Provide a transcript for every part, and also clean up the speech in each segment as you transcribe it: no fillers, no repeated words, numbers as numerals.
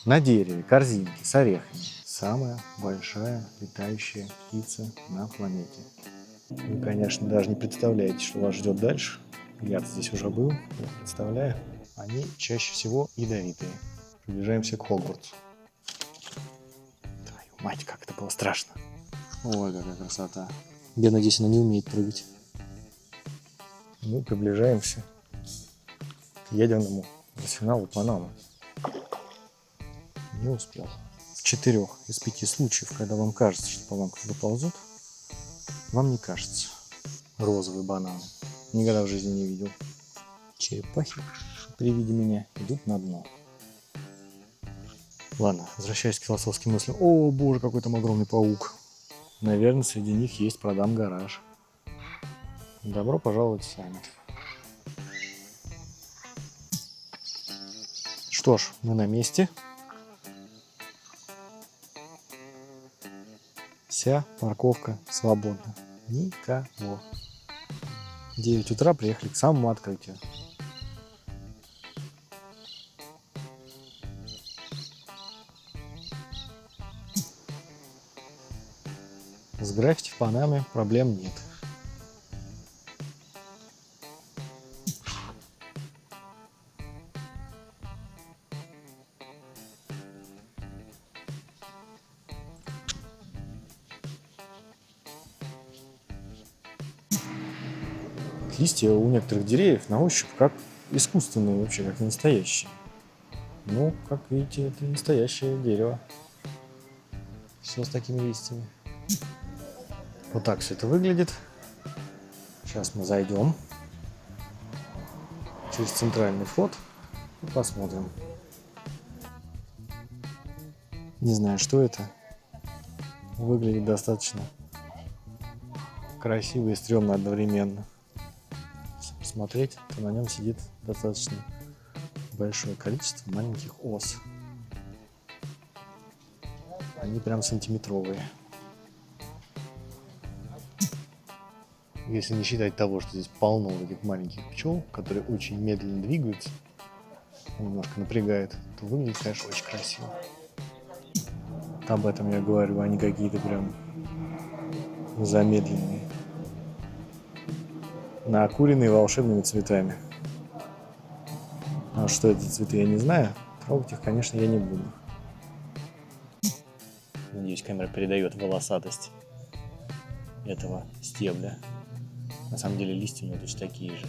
На дереве корзинки с орехами. Самая большая летающая птица на планете. Вы, конечно, даже не представляете, что вас ждет дальше. Я здесь уже был, я представляю. Они чаще всего ядовитые. Приближаемся к Хогвартсу. Твою мать, как это было страшно. Ой, какая красота. Я надеюсь, она не умеет прыгать. Мы приближаемся к ядерному арсеналу Панамы. Не успел. В 4 из 5 случаев, когда вам кажется, что по вам кто-то ползет, вам не кажется. Розовые бананы. Никогда в жизни не видел. Черепахи при виде меня идут на дно. Ладно, возвращаясь к философским мыслям. О, боже, какой там огромный паук. Наверное, среди них есть продам гараж. Добро пожаловать в Саммит. Что ж, мы на месте. Вся парковка свободна. Никого. 9 утра приехали к самому открытию. С граффити в Панаме проблем нет. Листья у некоторых деревьев на ощупь как искусственные вообще, как не настоящие. Ну, как видите, это настоящее дерево. Все с такими листьями. Вот так все это выглядит. Сейчас мы зайдем через центральный вход и посмотрим. Не знаю, что это. Выглядит достаточно красиво и стрёмно одновременно. Если посмотреть, то на нем сидит достаточно большое количество маленьких ос. Они прям сантиметровые. Если не считать того, что здесь полно этих маленьких пчел, которые очень медленно двигаются, немножко напрягает, то выглядит, конечно, очень красиво. Об этом я говорю, они какие-то прям замедленные. Накуренные волшебными цветами. А что это за цветы, я не знаю. Трогать их, конечно, я не буду. Надеюсь, камера передает волосатость этого стебля. На самом деле листья у него точно такие же.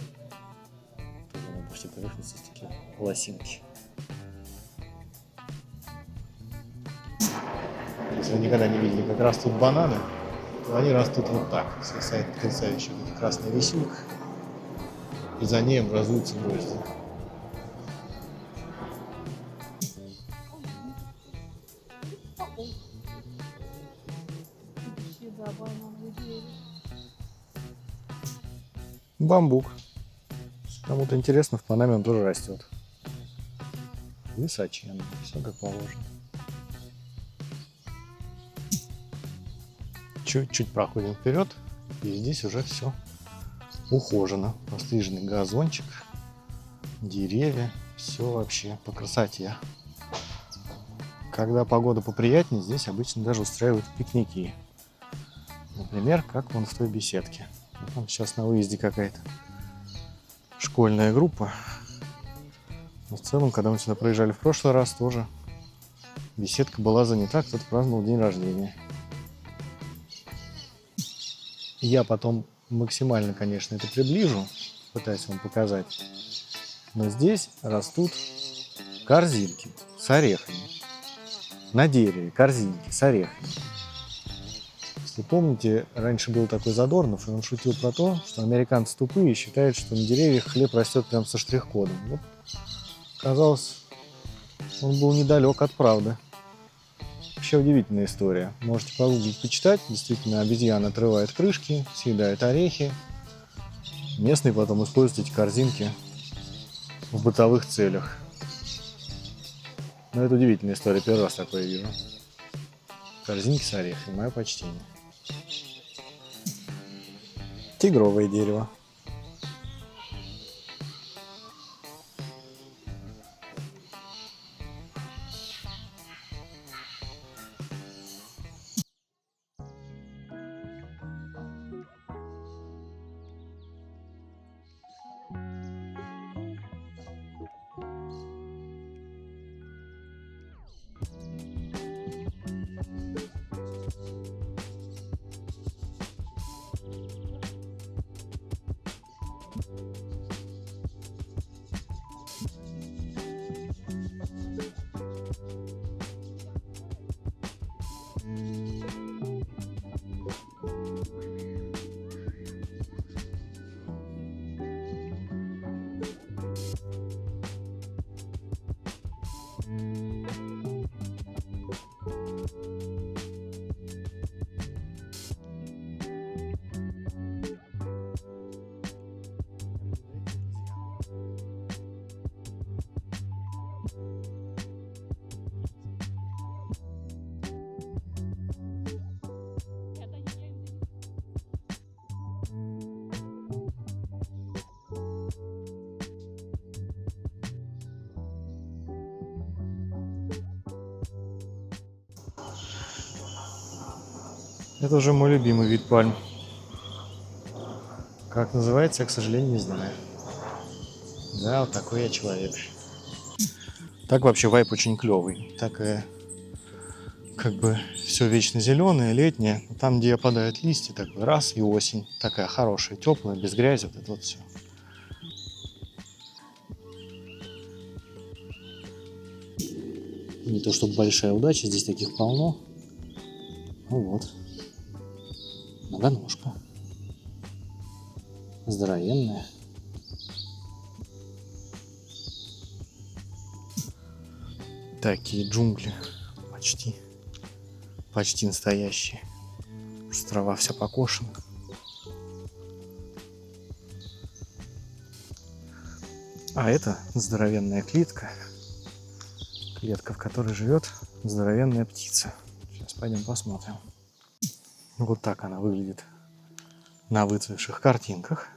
Тоже на всей поверхности есть такие волосинки. Если вы никогда не видели, как растут бананы, то они растут вот так. Свисает потрясающая красная висюлька. И за ней образуются грозди. Бамбук. Кому-то интересно, в Панаме он тоже растет. Высоченный, все как положено. Чуть-чуть проходим вперед, и здесь уже все ухожено. Постриженный газончик, деревья, все вообще по красоте. Когда погода поприятнее, здесь обычно даже устраивают пикники. Например, как вон в той беседке. Там сейчас на выезде какая-то школьная группа. Но в целом, когда мы сюда проезжали в прошлый раз, тоже беседка была занята, кто-то праздновал день рождения. Я потом максимально, конечно, это приближу, пытаюсь вам показать. Но здесь растут корзинки с орехами. На дереве корзинки с орехами. Если помните, раньше был такой Задорнов, и он шутил про то, что американцы тупые и считают, что на деревьях хлеб растет прям со штрих-кодом. Вот, казалось, он был недалек от правды. Вообще удивительная история. Можете погуглить, почитать. Действительно, обезьяна отрывает крышки, съедает орехи. Местные потом используют эти корзинки в бытовых целях. Но это удивительная история. Первый раз такое вижу. Корзинки с орехами. Мое почтение. Тигровое дерево. Это уже мой любимый вид пальм. Как называется, я, к сожалению, не знаю. Да, вот такой я человек. Так вообще вайп очень клевый. Такая, как бы, все вечно зеленое, летнее. Там, где опадают листья, такой раз и осень. Такая хорошая, теплая, без грязи, вот это вот все. Не то чтобы большая удача, здесь таких полно. Ну вот. Многоножка. Здоровенная. Такие джунгли. Почти. Почти настоящие. Трава вся покошена. А это здоровенная клетка. Клетка, в которой живет здоровенная птица. Сейчас пойдем посмотрим. Вот так она выглядит на выцветших картинках.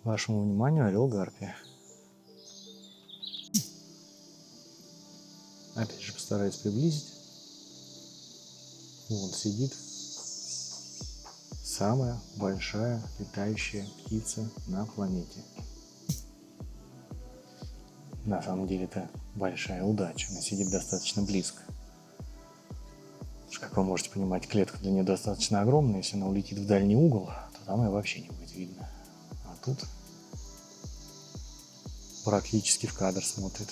Вашему вниманию орел гарпия. Опять же постараюсь приблизить. Вон сидит самая большая летающая птица на планете. На самом деле это большая удача. Она сидит достаточно близко. Как вы можете понимать, клетка для нее достаточно огромная. Если она улетит в дальний угол, то там ее вообще не будет видно. А тут практически в кадр смотрит.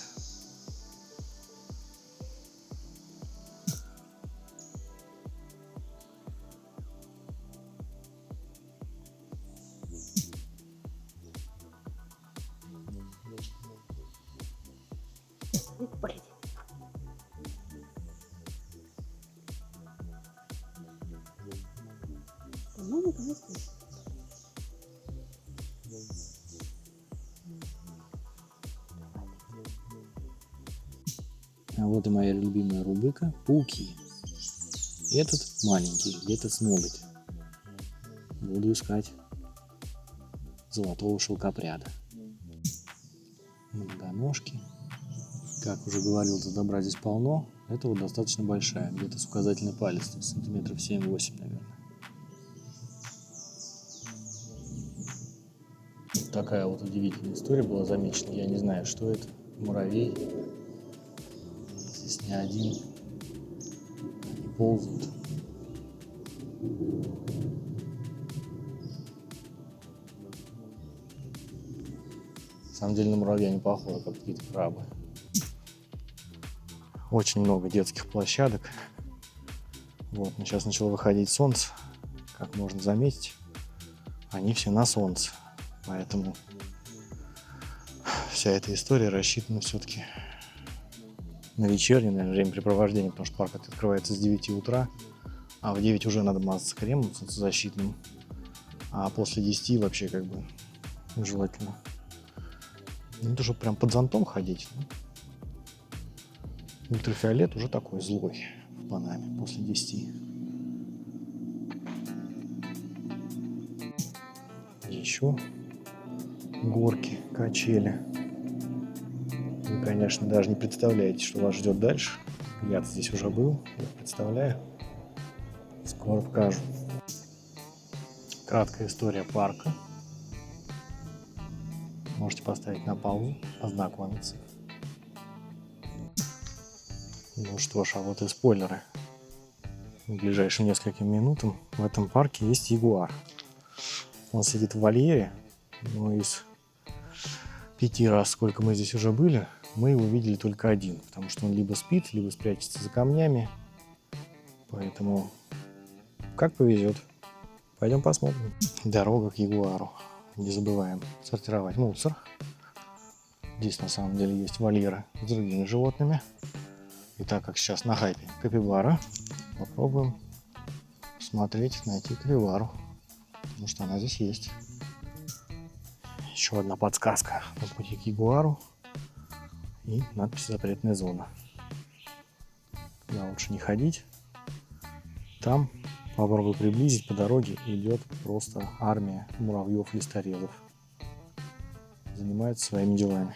А вот и моя любимая рубрика «Пауки». Этот маленький, где-то с ноготь. Буду искать золотого шелкопряда. Многоножки. Как уже говорил, за добра здесь полно. Это вот достаточно большая, где-то с указательный палец, сантиметров 7-8, наверное. Вот такая вот удивительная история была замечена. Я не знаю, что это. Муравей. Здесь не один. Они ползают. На самом деле на муравья не похоже, как какие-то крабы. Очень много детских площадок. Вот, но сейчас начало выходить солнце, как можно заметить. Они все на солнце. Поэтому вся эта история рассчитана все-таки на вечернее, наверное, времяпрепровождение, потому что парк открывается с 9 утра, а в 9 уже надо мазаться кремом солнцезащитным, а после 10 вообще как бы желательно. Не то, чтобы прям под зонтом ходить, но ультрафиолет уже такой злой в Панаме после 10. Еще горки, качели. Вы, конечно, даже не представляете, что вас ждет дальше. Я здесь уже был, я представляю. Скоро покажу. Краткая история парка. Можете поставить на паузу, ознакомиться. Ну что ж, а вот и спойлеры. В ближайшим нескольким минутам в этом парке есть ягуар. Он сидит в вольере, но из 5 раз, сколько мы здесь уже были, мы его видели только один, потому что он либо спит, либо спрячется за камнями. Поэтому как повезет. Пойдем посмотрим. Дорога к ягуару. Не забываем сортировать мусор. Здесь на самом деле есть вольеры с другими животными. И так как сейчас на хайпе капибара, попробуем посмотреть, найти капибару. Потому что она здесь есть. Еще одна подсказка на пути к ягуару. И надпись «Запретная зона». Туда лучше не ходить. Там, попробую приблизить, по дороге идет просто армия муравьев-листорезов. Занимается своими делами.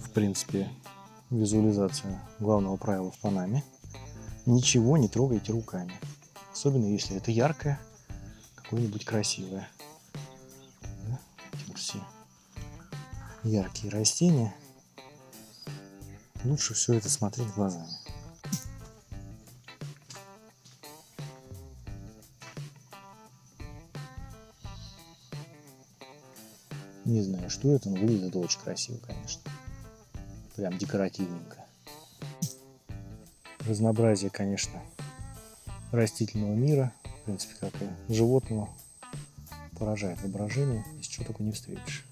В принципе, визуализация главного правила в Панаме. ничего не трогайте руками. Особенно если это яркое, какое-нибудь красивое. Да? Эти вот все яркие растения. Лучше все это смотреть глазами. Не знаю, что это, но выглядит это очень красиво, конечно. Прям декоративненько. Разнообразие, конечно, растительного мира, в принципе, как и животного, поражает воображение, из чего только не встретишь.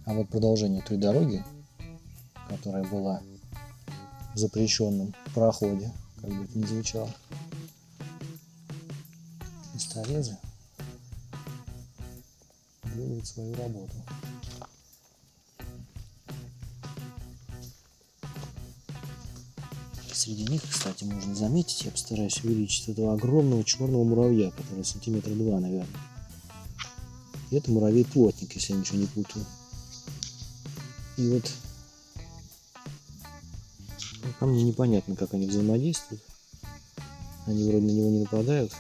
А вот продолжение той дороги, которая была в запрещенном проходе, как бы это ни звучало, листорезы делают свою работу. Среди них, кстати, можно заметить, я постараюсь увеличить этого огромного черного муравья, который сантиметра 2, наверное. И это муравей-плотник, если я ничего не путаю. И вот пока мне непонятно, как они взаимодействуют. Они вроде на него не нападают.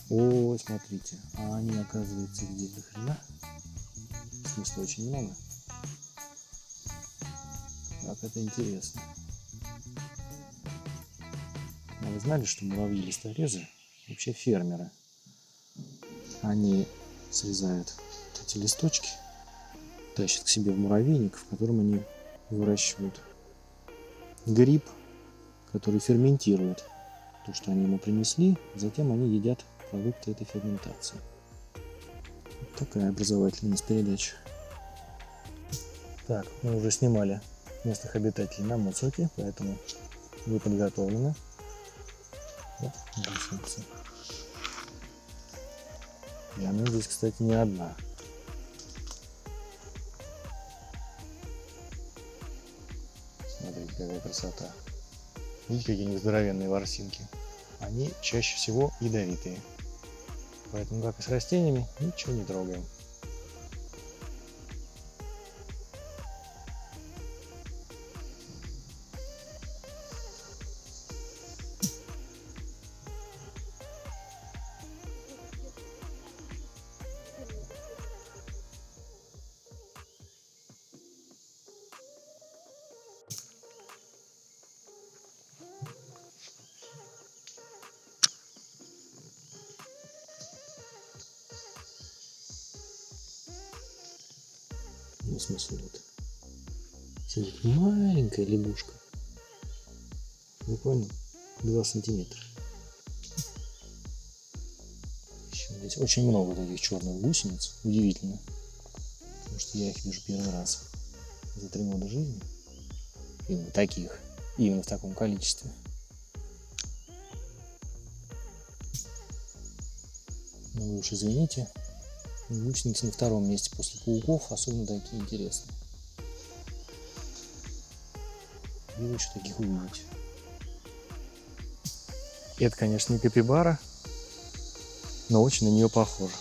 О, смотрите, а они, оказывается, здесь до хрена. В смысле, очень много. Как это интересно. А вы знали, что муравьи-листорезы вообще фермеры? Они срезают эти листочки, тащат к себе в муравейник, в котором они выращивают гриб, который ферментирует то, что они ему принесли, затем они едят продукты этой ферментации. Вот такая образовательная у нас передача. Так, мы уже снимали местных обитателей на мусорке, поэтому вы подготовлены. Вот гусеница. И она здесь, кстати, не одна. Смотрите, какая красота. Видите, какие здоровенные ворсинки? Они чаще всего ядовитые. Поэтому, как и с растениями, ничего не трогаем. Ну, в смысле, вот сидит маленькая лягушка. Буквально 2 сантиметра. Еще здесь очень много таких черных гусениц. Удивительно. Потому что я их вижу первый раз за 3 года жизни. Именно таких. Именно в таком количестве. Но вы уж извините. Гусеницы на втором месте после пауков, особенно такие интересные. И вы еще таких увидите. Это, конечно, не капибара, но очень на нее похоже.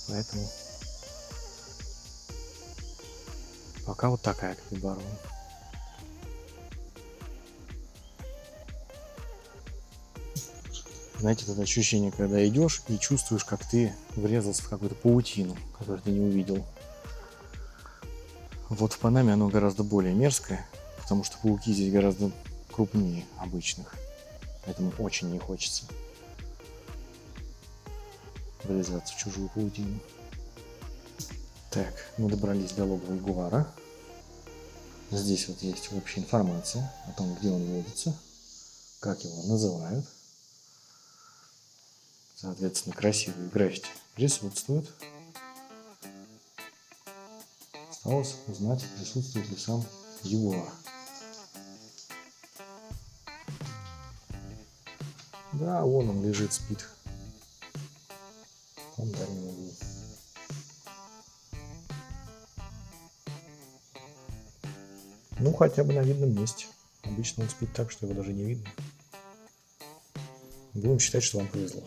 Поэтому пока вот такая капибара. Знаете, это ощущение, когда идешь и чувствуешь, как ты врезался в какую-то паутину, которую ты не увидел. Вот в Панаме оно гораздо более мерзкое, потому что пауки здесь гораздо крупнее обычных. Поэтому очень не хочется врезаться в чужую паутину. Так, мы добрались до логова ягуара. Здесь вот есть общая информация о том, где он водится, как его называют. Соответственно, красивые граффити присутствуют. Осталось узнать, присутствует ли сам ягуар. Да, вон он лежит, спит. Он в дальнем углу. Ну, хотя бы на видном месте. Обычно он спит так, что его даже не видно. Будем считать, что вам повезло.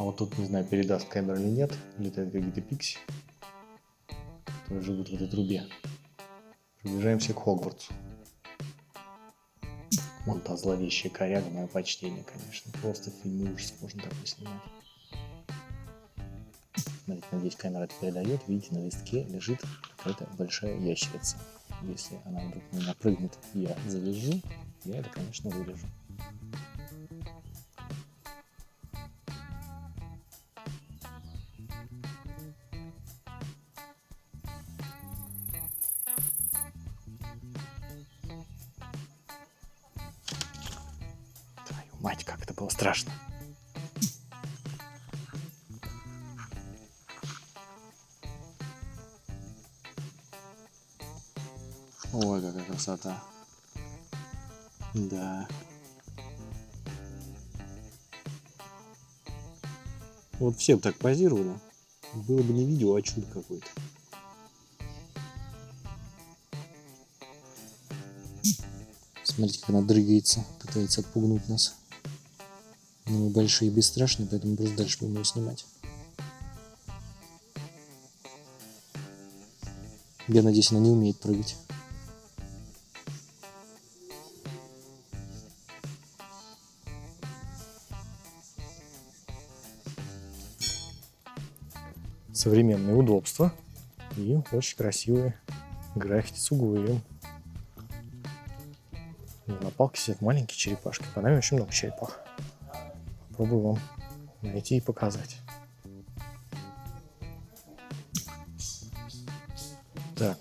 А вот тут, не знаю, передаст камера или нет, летают какие-то пикси, которые живут в этой трубе. Приближаемся к Хогвартсу. Вон та зловещая коряга, мое почтение, конечно. Просто фильм ужасов можно такой снимать. Смотрите, надеюсь, камера это передает. Видите, на листке лежит какая-то большая ящерица. Если она вдруг на меня прыгнет, я завяжу, я это, конечно, вырежу. Твою мать, как это было страшно. Ой, какая красота. Да. Вот все бы так позировали, было бы не видео, а чудо какое-то. Смотрите, как она дрыгается, пытается отпугнуть нас. Но мы большие и бесстрашные, поэтому просто дальше будем ее снимать. Я надеюсь, она не умеет прыгать. Современные удобства и очень красивые граффити с угловым. На палке сидят маленькие черепашки. По нами очень много черепах. Попробую вам найти и показать. Так,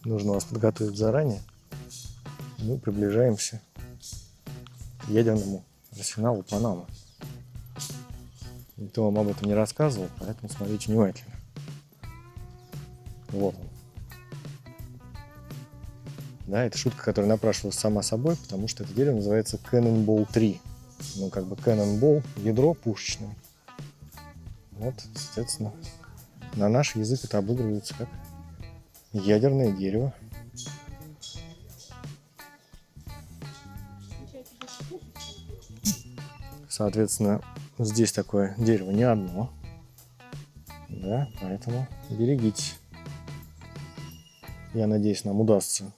нужно вас подготовить заранее. Мы приближаемся к ядерному арсеналу Панамы. Никто вам об этом не рассказывал, поэтому смотрите внимательно. Вот он. Да, это шутка, которая напрашивалась сама собой, потому что это дерево называется Cannonball 3. Ну, как бы Cannonball, ядро пушечное. Вот, соответственно, на наш язык это обыгрывается как ядерное дерево. Соответственно, здесь такое дерево не одно. Да, поэтому берегитесь. Я надеюсь, нам удастся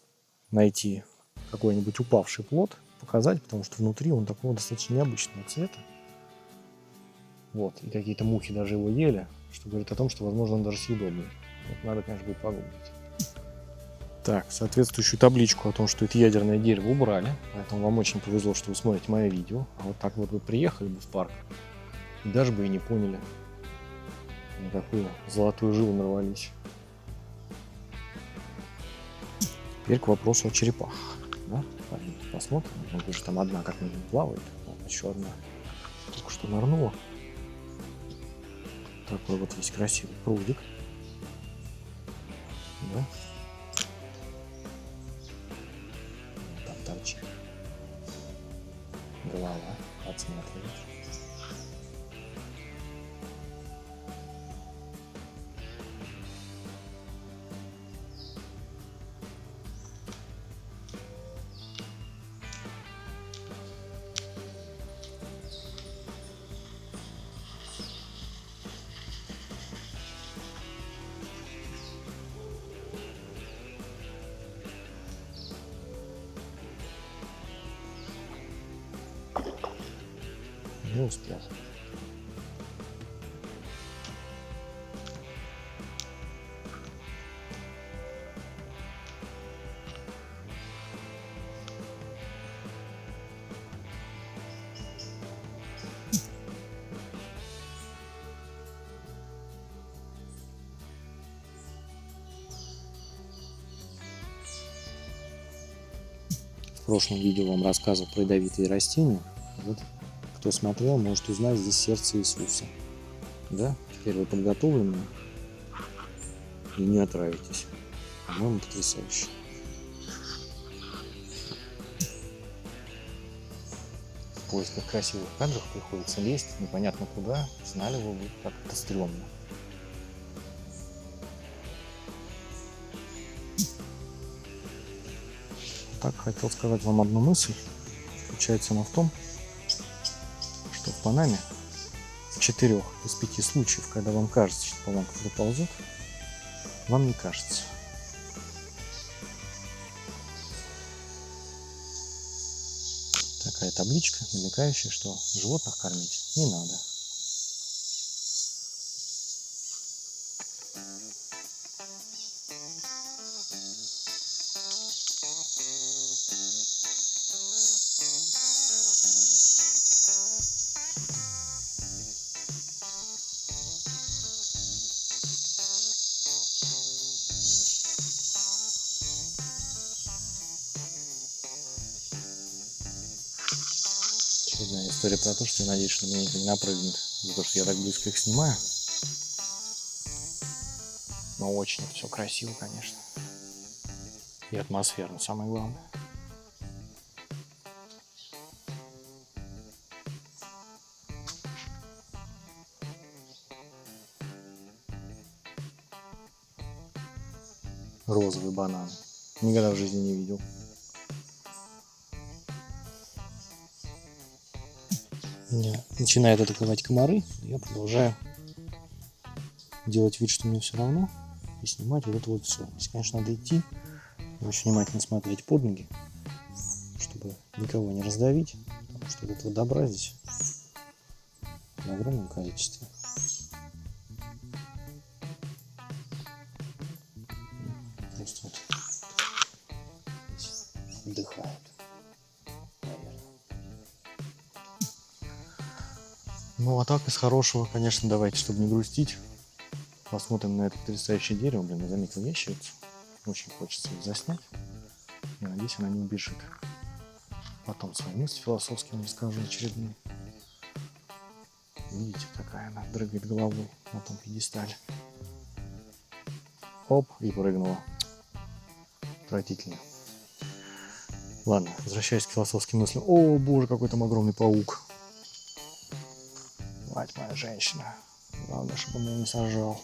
найти какой-нибудь упавший плод, показать, потому что внутри он такого достаточно необычного цвета. Вот, и какие-то мухи даже его ели, что говорит о том, что, возможно, он даже съедобный. Вот надо, конечно, будет погуглить. Так, соответствующую табличку о том, что это ядерное дерево, убрали, поэтому вам очень повезло, что вы смотрите мое видео. А вот так вот вы приехали бы в парк и даже бы и не поняли, на какую золотую жилу нарвались. Теперь к вопросу о черепахах. Да? Посмотрим. Вот уже там одна как минимум плавает, вот еще одна только что нырнула. Такой вот есть красивый прудик. Да? Там торчит голова, отсматривает. Не успел. В прошлом видео вам рассказывал про ядовитые растения. Вот, кто смотрел, может узнать здесь сердце Иисуса. Да? Теперь вы подготовлены и не отравитесь. По-моему, потрясающе. В поисках красивых кадров приходится лезть непонятно куда. Знали вы, как это стрёмно. Так, хотел сказать вам одну мысль. Заключается она в том, что в Панаме 4 из 5 случаев, когда вам кажется, что по вам кто-то ползет, вам не кажется. Такая табличка, намекающая, что животных кормить не надо. Очередная история про то, что я надеюсь, что на меня никто не напрыгнет за то, что я так близко их снимаю. Но очень все красиво, конечно. И атмосферно, самое главное. Розовые бананы. Никогда в жизни не видел. Меня начинают атаковать комары, я продолжаю делать вид, что мне все равно, и снимать вот это вот все. Здесь, конечно, надо идти и очень внимательно смотреть под ноги, чтобы никого не раздавить, потому что вот этого добра здесь в огромном количестве. Просто вот здесь отдыхают, наверное. Ну, а так из хорошего, конечно, давайте, чтобы не грустить, посмотрим на это потрясающее дерево. Блин, я заметил ящерицу. Очень хочется ее заснять. Я надеюсь, она не убежит. Потом свои мысли философские расскажу очередные. Видите, такая она дрыгает головой на том пьедестале. Оп, и прыгнула. Отвратительно. Ладно, возвращаясь к философским мыслям. О, боже, какой там огромный паук. Мать моя женщина. Главное, чтобы он меня не сожрал.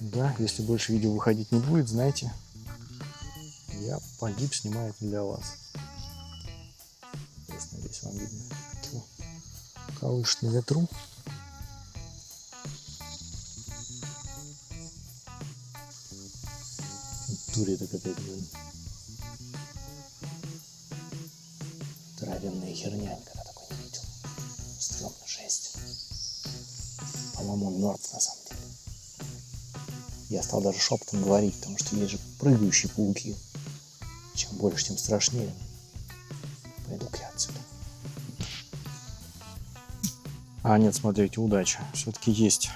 Да, если больше видео выходить не будет, знаете, я погиб, снимаю это для вас. Надеюсь, вам видно. Колышет на ветру. Дури-то какая-то. Здоровенная херня, никогда такой не видел. Стрёмно, жесть. По-моему, он мертв на самом деле. Я стал даже шепотом говорить, потому что есть же прыгающие пауки. Чем больше, тем страшнее. Пойду-ка я отсюда. А нет, смотрите, удача. Все-таки есть,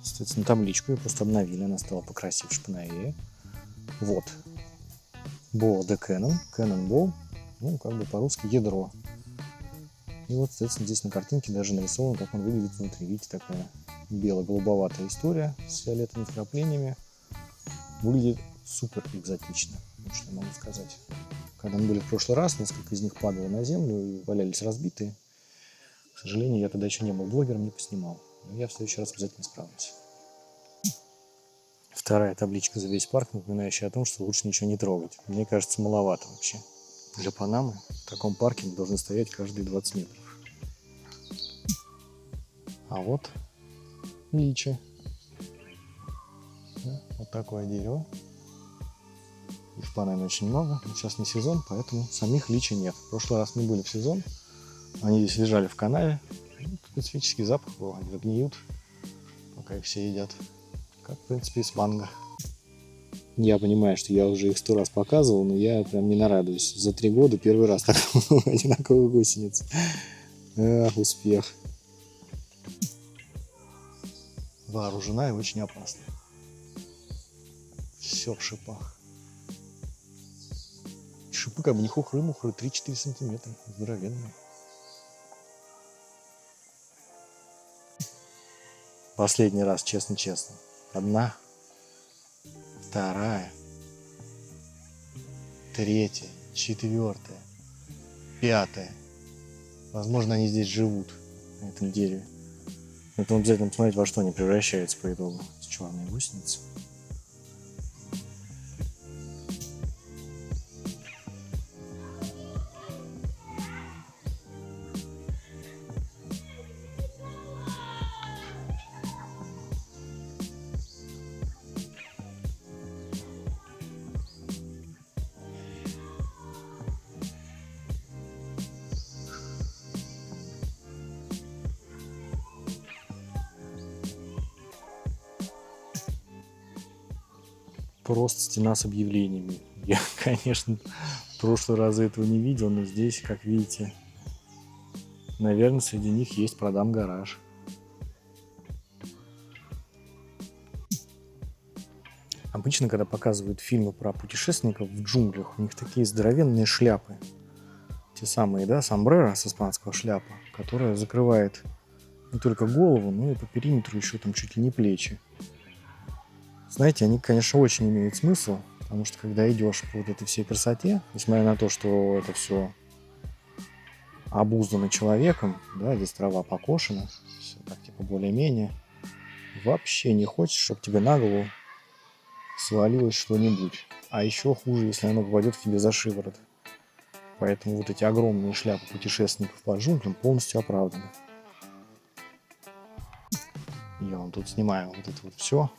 соответственно, табличку. Ее просто обновили, она стала покрасивше, поновее. Вот. Ball the Cannon. Cannonball. Ну, как бы по-русски ядро. И вот, соответственно, здесь на картинке даже нарисовано, как он выглядит внутри. Видите, такая бело-голубоватая история с фиолетовыми вкраплениями. Выглядит супер экзотично, что я могу сказать. Когда мы были в прошлый раз, несколько из них падало на землю и валялись разбитые. К сожалению, я тогда еще не был блогером, не поснимал. Но я в следующий раз обязательно справлюсь. Вторая табличка за весь парк, напоминающая о том, что лучше ничего не трогать. Мне кажется, маловато вообще. Для Панамы в таком парке мы должны стоять каждые 20 метров. А вот личи. Да, вот такое дерево. Их в Панаме очень много. Но сейчас не сезон, поэтому самих личий нет. В прошлый раз мы были в сезон. Они здесь лежали в канаве. Специфический запах был. Они гниют, пока их все едят. Как, в принципе, и с манго. Я понимаю, что я уже их 100 раз показывал, но я прям не нарадуюсь. За 3 года первый раз так много одинаковых гусениц. Успех. Вооружена и очень опасна. Все в шипах. Шипы как бы не хухры-мухры, 3-4 сантиметра. Здоровенные. Последний раз, честно-честно. 1, 2, 3, 4, 5. Возможно, они здесь живут, на этом дереве. Поэтому обязательно посмотреть, во что они превращаются по итогу. Черные гусеницы. просто стена с объявлениями. Я, конечно, в прошлые разы этого не видел, но здесь, как видите, наверное, среди них есть «Продам гараж». Обычно, когда показывают фильмы про путешественников в джунглях, у них такие здоровенные шляпы. Те самые, да, сомбреро с испанского шляпа, которая закрывает не только голову, но и по периметру еще там чуть ли не плечи. Знаете, они, конечно, очень имеют смысл, потому что когда идешь по вот этой всей красоте, несмотря на то, что это все обуздано человеком, да, здесь трава покошена, все так типа более-менее, вообще не хочешь, чтобы тебе на голову свалилось что-нибудь. А еще хуже, если оно попадет к тебе за шиворот. Поэтому вот эти огромные шляпы путешественников по джунглям полностью оправданы. Я вам тут снимаю вот это вот все,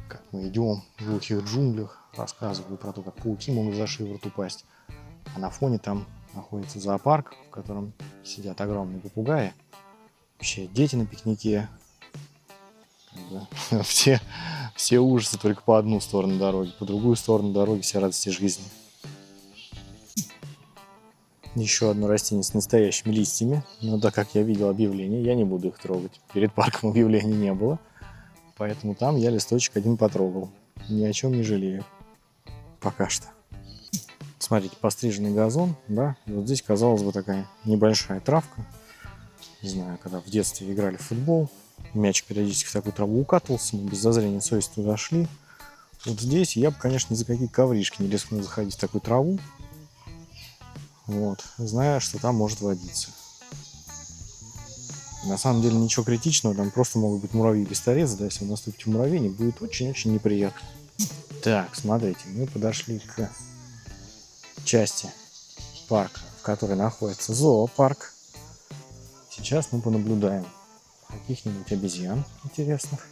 как мы идем в глухих джунглях, рассказываю про то, как пауки могут за шиворот упасть. А на фоне там находится зоопарк, в котором сидят огромные попугаи. Вообще дети на пикнике. Все ужасы только по одну сторону дороги, по другую сторону дороги все радости жизни. Еще одно растение с настоящими листьями. Но да, как я видел объявление, я не буду их трогать. Перед парком объявлений не было. Поэтому там я листочек один потрогал. Ни о чем не жалею. Пока что. Смотрите, постриженный газон, да. И вот здесь, казалось бы, такая небольшая травка. Не знаю, когда в детстве играли в футбол, мяч периодически в такую траву укатывался, мы без зазрения совести туда шли. Вот здесь я бы, конечно, ни за какие ковришки не рискнул заходить в такую траву. Вот, зная, что там может водиться. На самом деле ничего критичного, там просто могут быть муравьи-листорезы, да, если вы наступите в муравейник, будет очень-очень неприятно. Так, смотрите, мы подошли к части парка, в которой находится зоопарк. Сейчас мы понаблюдаем каких-нибудь обезьян интересных.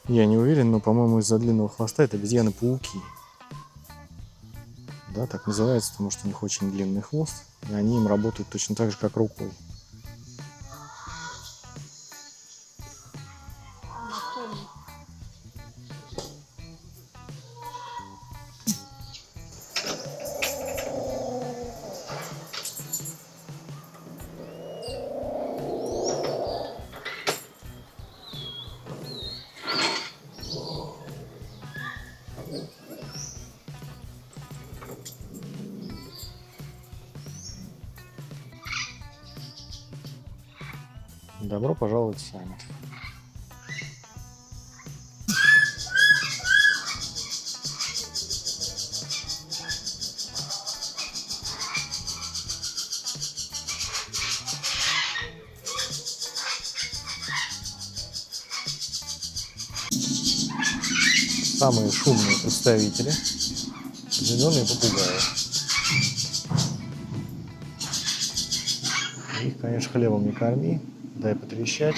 Я не уверен, но, по-моему, из-за длинного хвоста это обезьяны-пауки. Да, так называется, потому что у них очень длинный хвост, и они им работают точно так же, как рукой. Добро пожаловать в Саммит. Самые шумные представители — зеленые попугаи. Их, конечно, хлебом не корми, дай потрещать.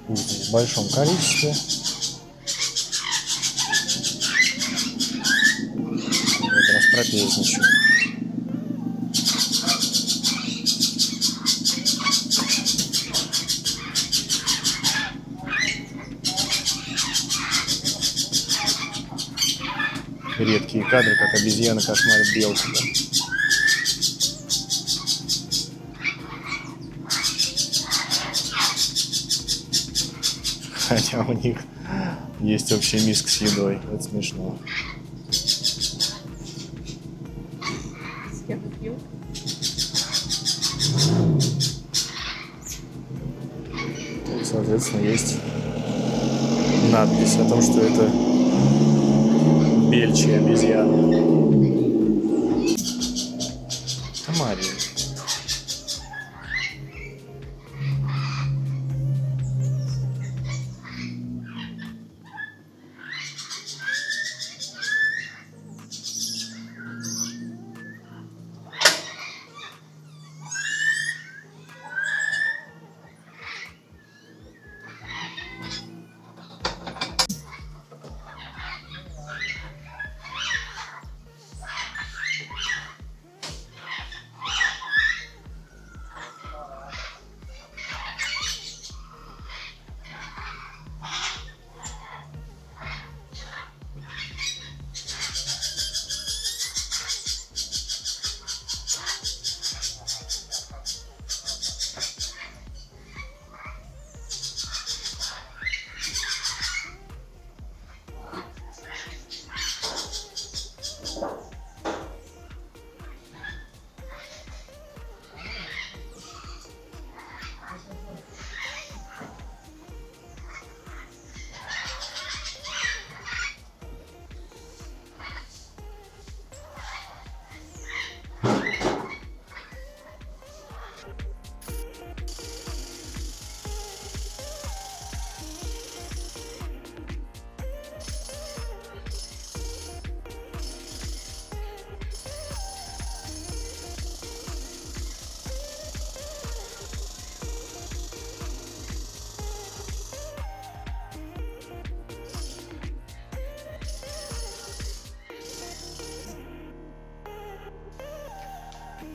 Пусть здесь в большом количестве. Вот растрапезничаю. Редкие кадры, как обезьяна кошмарит белку. Да? Хотя у них есть общая миска с едой. Это смешно. Тут, соответственно, есть надпись о том, что это бельчьи обезьяны. Тамария.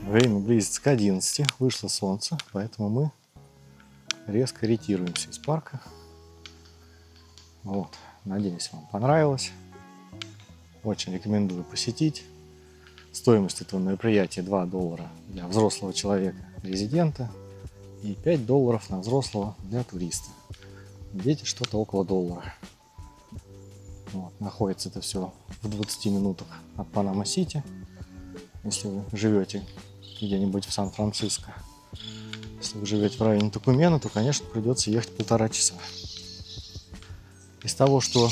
Время близится к 11, вышло солнце, поэтому мы резко ретируемся из парка. Вот, надеюсь, вам понравилось. Очень рекомендую посетить. Стоимость этого мероприятия $2 для взрослого человека, резидента, и $5 на взрослого для туриста. Дети что-то около $1. Вот, находится это все в 20 минутах от Панама-Сити, если вы живете где-нибудь в Сан-Франциско. Если вы живете в районе Тукумена, то, конечно, придется ехать 1,5 часа. Из того, что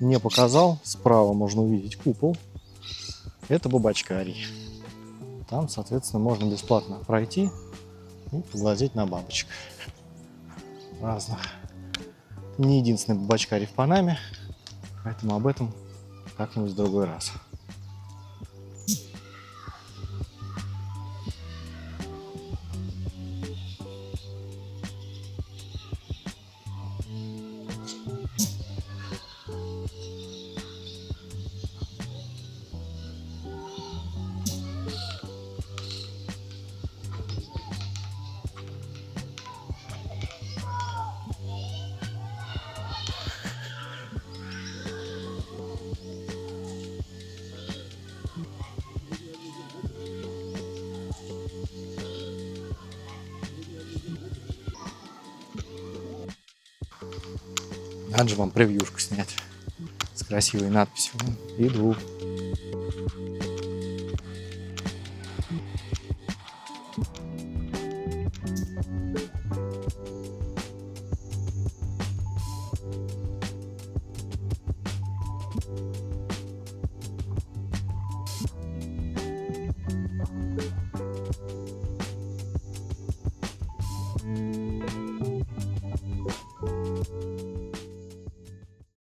не показал, справа можно увидеть купол. Это бабочкарий. Там, соответственно, можно бесплатно пройти и поглазеть на бабочек разных. Не единственный бабочкарий в Панаме, поэтому об этом как-нибудь в другой раз. Надо же вам превьюшку снять с красивой надписью. Иду.